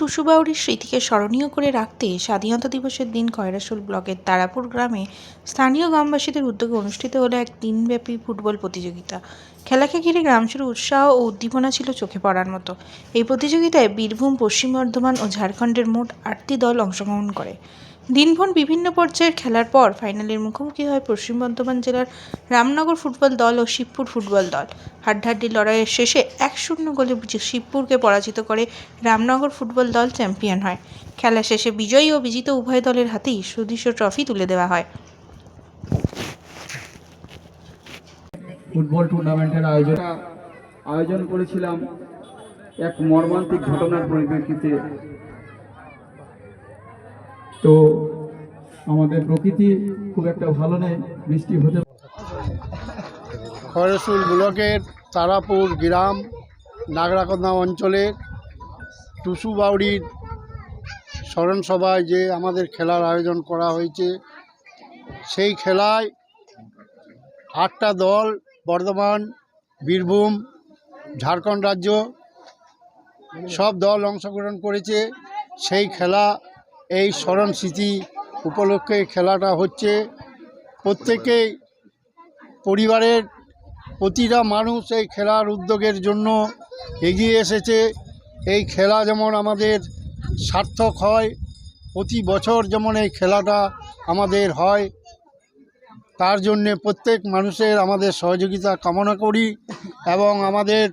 টুসু বাউরির স্মৃতিকে স্মরণীয় করে রাখতে স্বাধীনতা দিবসের দিন খয়রাশোল ব্লকের তারাপুর গ্রামে স্থানীয় গ্রামবাসীদের উদ্যোগে অনুষ্ঠিত হলো এক দিনব্যাপী ফুটবল প্রতিযোগিতা। খেলাকে ঘিরে গ্রাম জুড়ে উৎসাহ ও উদ্দীপনা ছিল চোখে পড়ার মতো। এই প্রতিযোগিতায় বীরভূম, পশ্চিম বর্ধমান ও ঝাড়খণ্ডের মোট 8টি দল অংশগ্রহণ করে। দিনভর বিভিন্ন পর্যায়ের খেলার পর ফাইনালের মুখোমুখি হয় পশ্চিম বর্ধমান জেলার রামনগর ফুটবল দল ও শিবপুর ফুটবল দল। হাড্ডাহাড্ডি লড়াইয়ের শেষে 1-0 গোলে শিবপুরকে পরাজিত করে রামনগর ফুটবল দল চ্যাম্পিয়ন হয়। খেলা শেষে বিজয়ী ও বিজিত উভয় দলের হাতেই সুদৃশ্য ট্রফি তুলে দেওয়া হয়। ফুটবল টুর্নামেন্টের আয়োজন করেছিলাম এক মর্মান্তিক ঘটনার পরিপ্রেক্ষিতে। তো আমাদের প্রকৃতি খুব একটা ভালো নেই, বৃষ্টি হতে। খয়রাশোল ব্লকের তারাপুর গ্রাম নাগরাকন্দা অঞ্চলের টুসু বাউরির স্মরণসভায় যে আমাদের খেলার আয়োজন করা হয়েছে, সেই খেলায় 8টা দল বর্ধমান, বীরভূম, ঝাড়খণ্ড রাজ্য সব দল অংশগ্রহণ করেছে। সেই খেলা এই স্মরণ স্মৃতি উপলক্ষে খেলাটা হচ্ছে। প্রত্যেকেই পরিবারের প্রতিটা মানুষ এই খেলার উদ্যোগের জন্য এগিয়ে এসেছে। এই খেলা যেমন আমাদের সার্থক হয়, প্রতি বছর যেমন এই খেলাটা আমাদের হয়, তার জন্যে প্রত্যেক মানুষের আমাদের সহযোগিতা কামনা করি এবং আমাদের